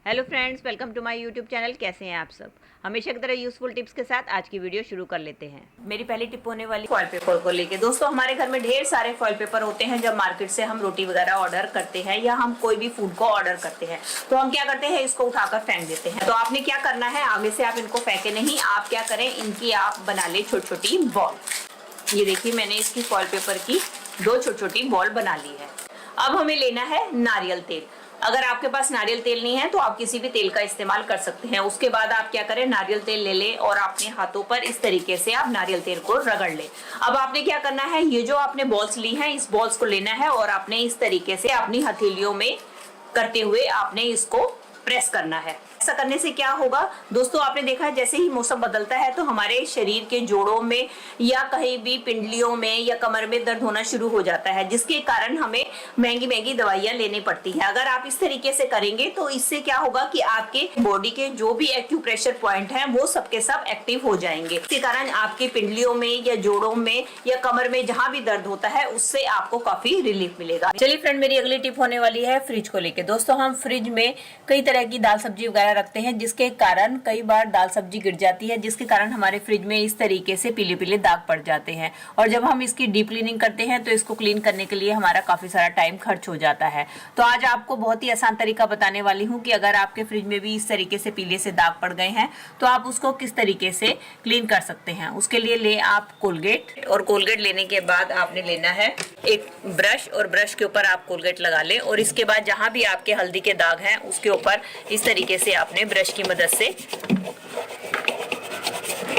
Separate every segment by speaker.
Speaker 1: Hello friends, welcome to my YouTube channel. कैसे हैं आप सब? हमेशा की तरह यूजफुल टिप्स के साथ आज की वीडियो शुरू कर लेते हैं। मेरी पहली टिप होने वाली फॉइल पेपर को लेके। दोस्तों, हमारे घर में ढेर सारे फॉइल पेपर होते हैं। जब मार्केट से हम रोटी वगैरह ऑर्डर करते हैं या हम कोई भी फूड को ऑर्डर करते हैं तो हम क्या करते हैं, इसको उठाकर फेंक देते हैं। तो आपने क्या करना है, आगे से आप इनको फेंके नहीं, आप क्या करें, इनकी आप बना ले छोटी छोटी बॉल। ये देखिए, मैंने इसकी फॉइल पेपर की 2 छोटी छोटी बॉल बना ली है। अब हमें लेना है नारियल तेल। अगर आपके पास नारियल तेल नहीं है तो आप किसी भी तेल का इस्तेमाल कर सकते हैं। उसके बाद आप क्या करें, नारियल तेल ले लें और अपने हाथों पर इस तरीके से आप नारियल तेल को रगड़ लें। अब आपने क्या करना है, ये जो आपने बॉल्स ली हैं, इस बॉल्स को लेना है और आपने इस तरीके से अपनी हथेलियों में करते हुए आपने इसको प्रेस करना है। ऐसा करने से क्या होगा दोस्तों, आपने देखा है जैसे ही मौसम बदलता है तो हमारे शरीर के जोड़ों में या कहीं भी पिंडलियों में या कमर में दर्द होना शुरू हो जाता है, जिसके कारण हमें महंगी महंगी दवाइयां लेनी पड़ती है। अगर आप इस तरीके से करेंगे तो इससे क्या होगा कि आपके बॉडी के जो भी एक्यूप्रेशर पॉइंट हैं वो सबके सब एक्टिव हो जाएंगे। इसके कारण आपकी पिंडलियों में या जोड़ों में या कमर में जहां भी दर्द होता है उससे आपको काफी रिलीफ मिलेगा। चलिए फ्रेंड, मेरी अगली टिप होने वाली है फ्रिज को लेकर। दोस्तों, हम फ्रिज में कई तरह की दाल सब्जी वगैरह रखते हैं, जिसके कारण कई बार दाल सब्जी गिर जाती है, जिसके कारण हमारे फ्रिज में इस तरीके से पीले पीले दाग पड़ जाते हैं। और जब हम इसकी डीप क्लीनिंग करते हैं तो इसको क्लीन करने के लिए हमारा काफी सारा टाइम खर्च हो जाता है। तो आज आपको बहुत ही आसान तरीका बताने वाली हूँ कि अगर आपके फ्रिज में भी इस तरीके से पीले से दाग पड़ गए हैं तो आप उसको किस तरीके से क्लीन कर सकते हैं। उसके लिए ले आप कोलगेट, और कोलगेट लेने के बाद आपने लेना है एक ब्रश, और ब्रश के ऊपर आप कोलगेट लगा लें। और इसके बाद जहां भी आपके हल्दी के दाग हैं उसके ऊपर इस तरीके से आपने ब्रश की मदद से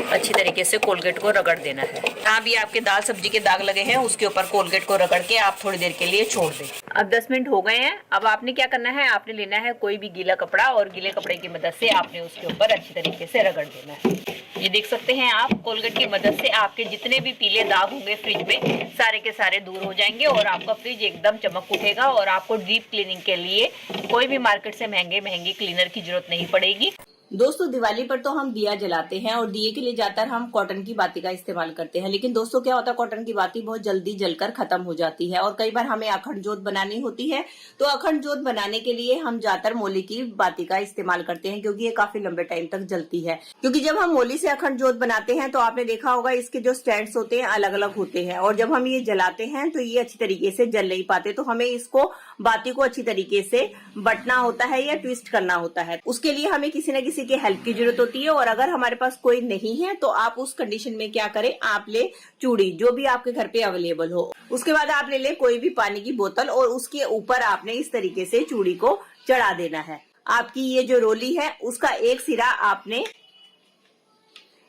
Speaker 1: अच्छी तरीके से कोलगेट को रगड़ देना है। जहाँ भी आपके दाल सब्जी के दाग लगे हैं उसके ऊपर कोलगेट को रगड़ के आप थोड़ी देर के लिए छोड़ दें। अब 10 मिनट हो गए हैं। अब आपने क्या करना है, आपने लेना है कोई भी गीला कपड़ा और गीले कपड़े की मदद से आपने उसके ऊपर अच्छी तरीके से रगड़ देना है। ये देख सकते हैं आप, कोलगेट की मदद से आपके जितने भी पीले दाग होंगे फ्रिज में सारे के सारे दूर हो जाएंगे और आपका फ्रिज एकदम चमक उठेगा और आपको डीप क्लीनिंग के लिए कोई भी मार्केट से महंगे क्लीनर की जरूरत नहीं पड़ेगी। दोस्तों, दिवाली पर तो हम दिया जलाते हैं और दिए के लिए ज्यादातर हम कॉटन की बाती का इस्तेमाल करते हैं। लेकिन दोस्तों, क्या होता है, कॉटन की बाती बहुत जल्दी जलकर खत्म हो जाती है और कई बार हमें अखंड जोत बनानी होती है। तो अखंड जोत बनाने के लिए हम ज्यादातर मोली की बाती का इस्तेमाल करते हैं, क्योंकि ये काफी लंबे टाइम तक जलती है। क्योंकि जब हम मोली से अखंड जोत बनाते हैं तो आपने देखा होगा इसके जो स्टैंड्स होते हैं अलग अलग होते हैं, और जब हम ये जलाते हैं तो ये अच्छी तरीके से जल नहीं पाते। तो हमें इसको बाती को अच्छी तरीके से बटना होता है या ट्विस्ट करना होता है। उसके लिए हमें किसी न किसी की हेल्प की जरूरत होती है। और अगर हमारे पास कोई नहीं है तो आप उस कंडीशन में क्या करें, आप ले चूड़ी, जो भी आपके घर पे अवेलेबल हो। उसके बाद आप ले कोई भी पानी की बोतल और उसके ऊपर आपने इस तरीके से चूड़ी को चढ़ा देना है। आपकी ये जो रोली है उसका एक सिरा आपने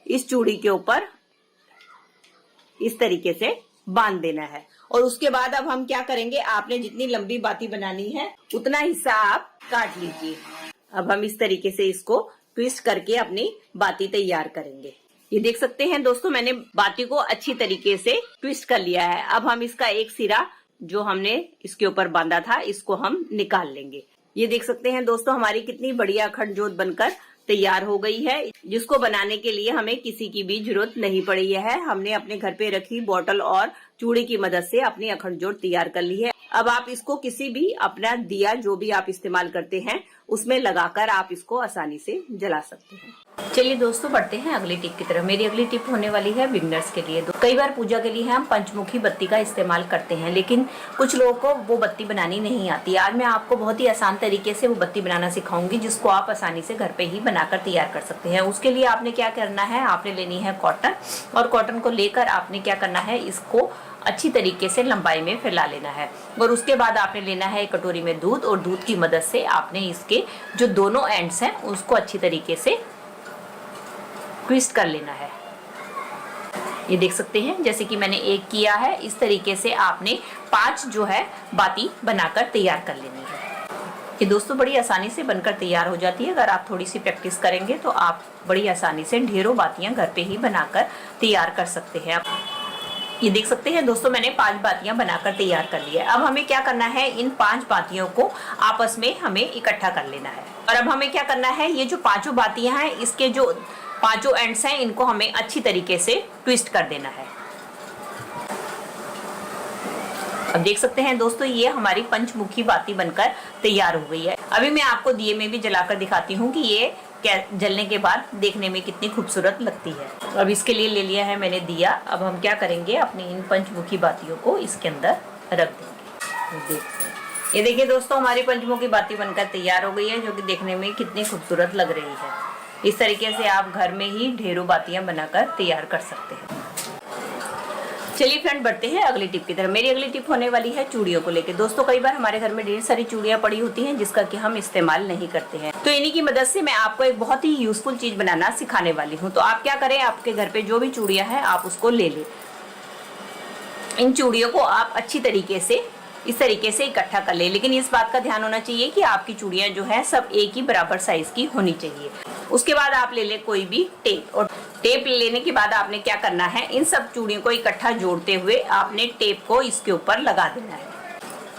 Speaker 1: इस चूड़ी के ऊपर इस तरीके से बांध देना है। और उसके बाद अब हम क्या करेंगे, आपने जितनी लंबी बाती बनानी है उतना हिस्सा आप काट लीजिए। अब हम इस तरीके से इसको ट्विस्ट करके अपनी बाती तैयार करेंगे। ये देख सकते हैं दोस्तों, मैंने बाती को अच्छी तरीके से ट्विस्ट कर लिया है। अब हम इसका एक सिरा जो हमने इसके ऊपर बांधा था इसको हम निकाल लेंगे। ये देख सकते हैं दोस्तों, हमारी कितनी बढ़िया अखंड जोत बनकर तैयार हो गई है, जिसको बनाने के लिए हमें किसी की भी जरूरत नहीं पड़ी है। हमने अपने घर पे रखी बोतल और चूड़ी की मदद से अपनी अखंड जोत तैयार कर ली है। अब आप इसको किसी भी अपना दिया जो भी आप इस्तेमाल करते हैं उसमें लगाकर आप इसको आसानी से जला सकते हैं। चलिए दोस्तों, बढ़ते हैं अगली टिप की तरफ। मेरी अगली टिप होने वाली है बिगनर्स के लिए। कई बार पूजा के लिए हम पंचमुखी बत्ती का इस्तेमाल करते हैं, लेकिन कुछ लोगों को वो बत्ती बनानी नहीं आती। आज मैं आपको बहुत ही आसान तरीके से वो बत्ती बनाना सिखाऊंगी, जिसको आप आसानी से घर पे ही बनाकर तैयार कर सकते हैं। उसके लिए आपने क्या करना है, आपने लेनी है कॉटन, और कॉटन को लेकर आपने क्या करना है, इसको अच्छी तरीके से लंबाई में फैला लेना है। और उसके बाद आपने लेना है एक कटोरी में दूध, और दूध की मदद से आपने इसके जो दोनों एंड्स हैं उसको अच्छी तरीके से ट्विस्ट कर लेना है। ये देख सकते हैं जैसे कि मैंने एक किया है, इस तरीके से आपने 5 जो है बाती बनाकर तैयार कर लेनी है। ये दोस्तों बड़ी आसानी से बनकर तैयार हो जाती है। अगर आप थोड़ी सी प्रैक्टिस करेंगे तो आप बड़ी आसानी से ढेरों बातियां घर पे ही बनाकर तैयार कर सकते हैं। ये देख सकते हैं दोस्तों, मैंने 5 बातियां बनाकर तैयार कर ली है। अब हमें क्या करना है, इन 5 बातियों को आपस में हमें इकट्ठा कर लेना है। और अब हमें क्या करना है, ये जो 5 बातियां हैं इसके जो 5 एंड्स हैं इनको हमें अच्छी तरीके से ट्विस्ट कर देना है। अब देख सकते हैं दोस्तों, ये हमारी पंचमुखी बाती बनकर तैयार हो गई है। अभी मैं आपको दिए में भी जलाकर दिखाती हूँ कि ये जलने के बाद देखने में कितनी खूबसूरत लगती है। अब इसके लिए ले लिया है मैंने दिया। अब हम क्या करेंगे, अपनी इन पंचमुखी बातियों को इसके अंदर रख देंगे। देखते हैं, ये देखिए दोस्तों, हमारी पंचमुखी बाती बनकर तैयार हो गई है, जो कि देखने में कितनी खूबसूरत लग रही है। इस तरीके से आप घर में ही ढेरों बातियां बनाकर तैयार कर सकते हैं। चलिए फ्रेंड, बढ़ते हैं अगली टिप की तरफ। मेरी अगली टिप होने वाली है चूड़ियों को लेकर। दोस्तों, कई बार हमारे घर में ढेर सारी चूड़ियां पड़ी होती हैं जिसका कि हम इस्तेमाल नहीं करते हैं, तो इन्हीं की मदद से मैं आपको एक बहुत ही यूजफुल चीज बनाना सिखाने वाली हूँ। तो आप क्या करें, आपके घर पे जो भी चूड़ियां हैं आप उसको ले लें। इन चूड़ियों को आप अच्छी तरीके से इस तरीके से इकट्ठा कर ले, लेकिन इस बात का ध्यान होना चाहिए कि आपकी चूड़ियां जो है सब एक ही बराबर साइज की होनी चाहिए। उसके बाद आप ले ले कोई भी टेप, और टेप लेने के बाद आपने क्या करना है, इन सब चूड़ियों को इकट्ठा जोड़ते हुए आपने टेप को इसके ऊपर लगा देना है।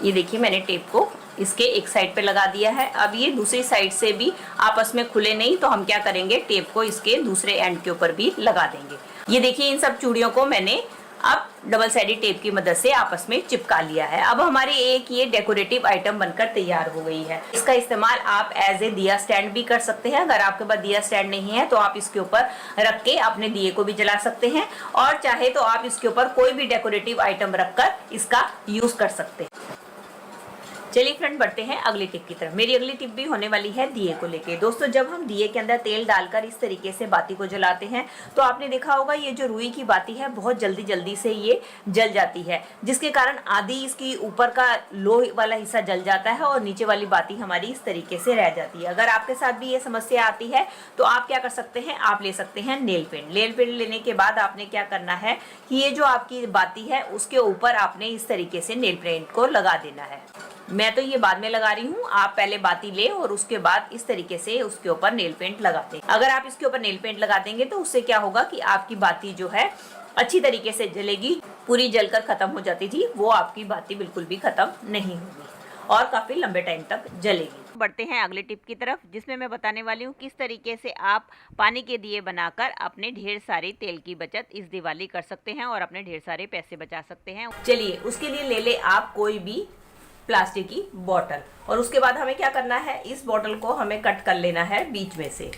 Speaker 1: ये देखिए, मैंने टेप को इसके एक साइड पे लगा दिया है। अब ये दूसरी साइड से भी आपस में खुले नहीं, तो हम क्या करेंगे, टेप को इसके दूसरे एंड के ऊपर भी लगा देंगे। ये देखिए, इन सब चूड़ियों को मैंने अब डबल साइडेड टेप की मदद से आपस में चिपका लिया है। अब हमारी एक ये डेकोरेटिव आइटम बनकर तैयार हो गई है। इसका इस्तेमाल आप एज ए दिया स्टैंड भी कर सकते हैं। अगर आपके पास दिया स्टैंड नहीं है तो आप इसके ऊपर रख के अपने दिए को भी जला सकते हैं, और चाहे तो आप इसके ऊपर कोई भी डेकोरेटिव आइटम रखकर इसका यूज कर सकते हैं। चलिए फ्रेंड, बढ़ते हैं अगली टिप की तरफ। मेरी अगली टिप भी होने वाली है दिए को लेके। दोस्तों, जब हम दिए के अंदर तेल डालकर इस तरीके से बाती को जलाते हैं तो आपने देखा होगा ये जो रुई की बाती है बहुत जल्दी जल्दी से ये जल जाती है, जिसके कारण आधी इसकी ऊपर का लोहे वाला हिस्सा जल जाता है और नीचे वाली बाती हमारी इस तरीके से रह जाती है। अगर आपके साथ भी ये समस्या आती है तो आप क्या कर सकते हैं, आप ले सकते हैं नेल पेंट। नेल पेंट लेने के बाद आपने क्या करना है कि ये जो आपकी बाती है उसके ऊपर आपने इस तरीके से नेल पेंट को लगा देना है। मैं तो ये बाद में लगा रही हूँ, आप पहले बाती ले और उसके बाद इस तरीके से उसके ऊपर नेल पेंट लगा दें। अगर आप इसके ऊपर नेल पेंट लगा देंगे तो उससे क्या होगा कि आपकी बाती जो है अच्छी तरीके से जलेगी। पूरी जलकर खत्म हो जाती थी वो आपकी बाती बिल्कुल भी खत्म नहीं होगी और काफी लंबे टाइम तक जलेगी। बढ़ते हैं अगले टिप की तरफ, जिसमें मैं बताने वाली हूँ किस तरीके से आप पानी के दिए बनाकर अपने ढेर सारे तेल की बचत इस दिवाली कर सकते हैं और अपने ढेर सारे पैसे बचा सकते हैं। चलिए, उसके लिए ले ले आप कोई भी प्लास्टिक की बोतल, और उसके बाद हमें क्या करना है, इस बोतल को हमें कट कर लेना है बीच में से।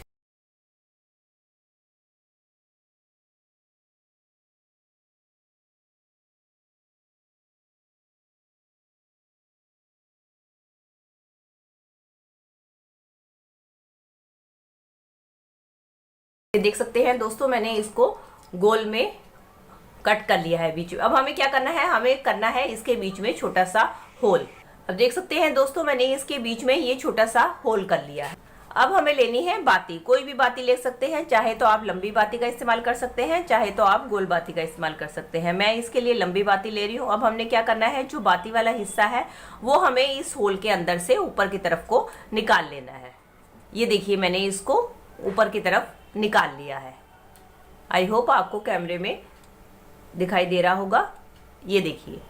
Speaker 1: देख सकते हैं दोस्तों, मैंने इसको गोल में कट कर लिया है बीच में। अब हमें क्या करना है, हमें करना है इसके बीच में छोटा सा होल। अब देख सकते हैं दोस्तों, मैंने इसके बीच में ये छोटा सा होल कर लिया है। अब हमें लेनी है बाती, कोई भी बाती ले सकते हैं, चाहे तो आप लंबी बाती का इस्तेमाल कर सकते हैं, चाहे तो आप गोल बाती का इस्तेमाल कर सकते हैं। मैं इसके लिए लंबी बाती ले रही हूँ। अब हमने क्या करना है, जो बाती वाला हिस्सा है वो हमें इस होल के अंदर से ऊपर की तरफ को निकाल लेना है। ये देखिए, मैंने इसको ऊपर की तरफ निकाल लिया है। आई होप आपको कैमरे में दिखाई दे रहा होगा। ये देखिए,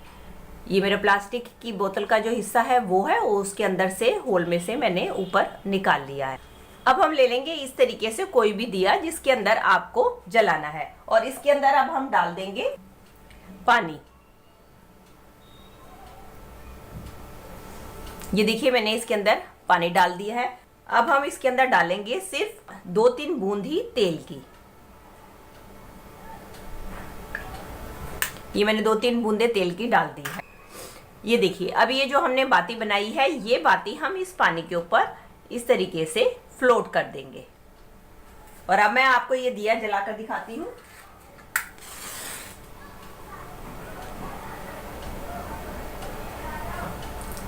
Speaker 1: ये मेरा प्लास्टिक की बोतल का जो हिस्सा है वो है, उसके अंदर से होल में से मैंने ऊपर निकाल लिया है। अब हम ले लेंगे इस तरीके से कोई भी दिया जिसके अंदर आपको जलाना है, और इसके अंदर अब हम डाल देंगे पानी। ये देखिए, मैंने इसके अंदर पानी डाल दिया है। अब हम इसके अंदर डालेंगे सिर्फ 2-3 बूंद ही तेल की। ये मैंने 2-3 बूंदे तेल की डाल दी है। ये देखिए, अब ये जो हमने बाती बनाई है ये बाती हम इस पानी के ऊपर इस तरीके से फ्लोट कर देंगे। और अब मैं आपको ये दिया जलाकर दिखाती हूँ।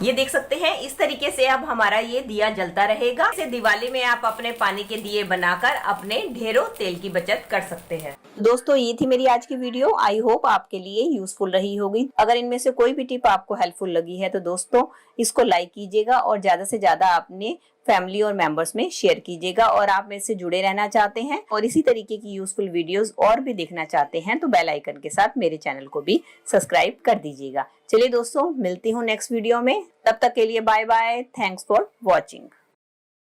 Speaker 1: ये देख सकते हैं, इस तरीके से अब हमारा ये दिया जलता रहेगा। इसे दिवाली में आप अपने पानी के दिए बनाकर अपने ढेरों तेल की बचत कर सकते हैं। दोस्तों, ये थी मेरी आज की वीडियो। आई होप आपके लिए यूजफुल रही होगी। अगर इनमें से कोई भी टिप आपको हेल्पफुल लगी है तो दोस्तों इसको लाइक कीजिएगा और ज्यादा से ज्यादा अपने फैमिली और मेंबर्स में शेयर कीजिएगा। और आप मेरे से जुड़े रहना चाहते हैं और इसी तरीके की यूजफुल वीडियोस और भी देखना चाहते हैं तो बेल आइकन के साथ मेरे चैनल को भी सब्सक्राइब कर दीजिएगा। चलिए दोस्तों, मिलती हूँ नेक्स्ट वीडियो में। तब तक के लिए bye bye. Thanks for watching.